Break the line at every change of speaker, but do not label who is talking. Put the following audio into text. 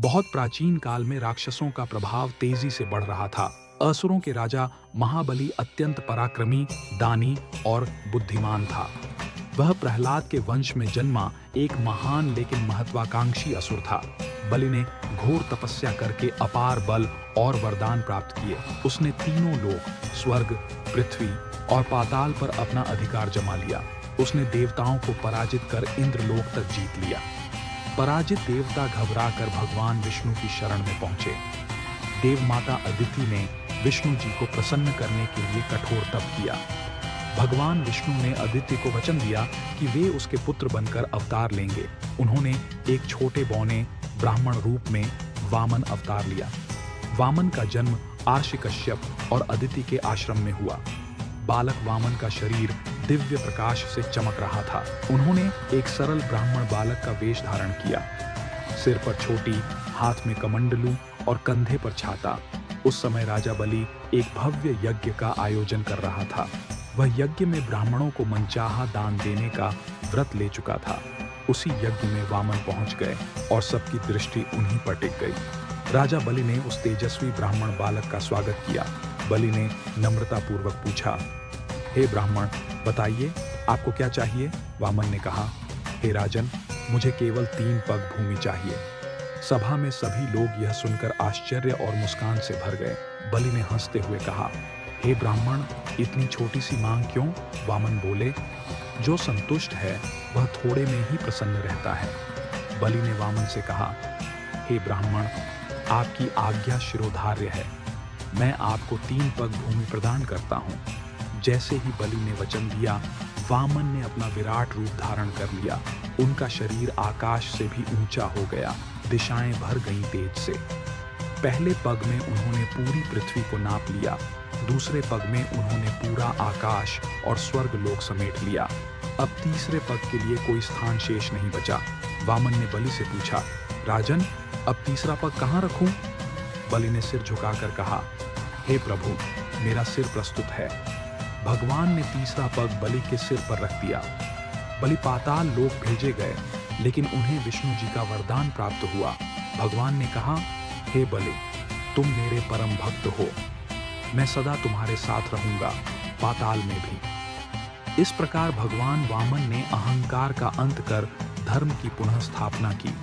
बहुत प्राचीन काल में राक्षसों का प्रभाव तेजी से बढ़ रहा था। असुरों के राजा महाबली अत्यंत पराक्रमी, दानी और बुद्धिमान था। वह प्रहलाद के वंश में जन्मा एक महान लेकिन महत्वाकांक्षी असुर था। बलि ने घोर तपस्या करके अपार बल और वरदान प्राप्त किए। उसने तीनों लोक, स्वर्ग, पृथ्वी और पाताल पर अपना अधिकार जमा लिया। उसने देवताओं को पराजित कर इंद्रलोक तक जीत लिया। पराजित देवता घबराकर भगवान विष्णु की शरण में पहुंचे। देव माता अदिति ने विष्णु जी को प्रसन्न करने के लिए कठोर तप किया। भगवान विष्णु ने अदिति को वचन दिया कि वे उसके पुत्र बनकर अवतार लेंगे। उन्होंने एक छोटे बौने ब्राह्मण रूप में वामन अवतार लिया। वामन का जन्म आर्षि कश्यप और अदिति के आश्रम में हुआ। बालक वामन का शरीर दिव्य प्रकाश से चमक रहा था। उन्होंने एक सरल ब्राह्मण बालक का वेश धारण किया। सिर पर छोटी, हाथ में कमंडलू और कंधे पर छाता। उस समय राजा बलि एक भव्य यज्ञ का आयोजन कर रहा था। वह यज्ञ में ब्राह्मणों को मनचाहा दान देने का व्रत ले चुका था। उसी यज्ञ में वामन पहुंच गए और सबकी दृष्टि उन्हीं पर टिक गई। राजा बलि ने उस तेजस्वी ब्राह्मण बालक का स्वागत किया। बलि ने नम्रतापूर्वक पूछा, हे ब्राह्मण, बताइए आपको क्या चाहिए? वामन ने कहा, हे राजन, मुझे केवल 3 पग भूमि चाहिए। सभा में सभी लोग यह सुनकर आश्चर्य और मुस्कान से भर गए। बलि ने हंसते हुए कहा, हे ब्राह्मण, इतनी छोटी सी मांग क्यों? वामन बोले, जो संतुष्ट है वह थोड़े में ही प्रसन्न रहता है। बलि ने वामन से कहा, हे ब्राह्मण, आपकी आज्ञा शिरोधार्य है। मैं आपको 3 पग भूमि प्रदान करता हूँ। जैसे ही बलि ने वचन दिया, वामन ने अपना विराट रूप धारण कर लिया। उनका शरीर आकाश से भी ऊंचा हो गया। दिशाएं भर गईं तेज से। पहले पग में उन्होंने पूरी पृथ्वी को नाप लिया। दूसरे पग में उन्होंने पूरा आकाश और स्वर्ग लोक समेट लिया। अब तीसरे पग के लिए कोई स्थान शेष नहीं बचा। वामन ने बलि से पूछा, राजन, अब तीसरा पग कहाँ रखूं? बलि ने सिर झुकाकर कहा, हे प्रभु, मेरा सिर प्रस्तुत है। भगवान ने तीसरा पग बलि के सिर पर रख दिया। बलि पाताल लोक भेजे गए, लेकिन उन्हें विष्णु जी का वरदान प्राप्त हुआ। भगवान ने कहा, हे बलि, तुम मेरे परम भक्त हो। मैं सदा तुम्हारे साथ रहूंगा, पाताल में भी। इस प्रकार भगवान वामन ने अहंकार का अंत कर धर्म की पुनः स्थापना की।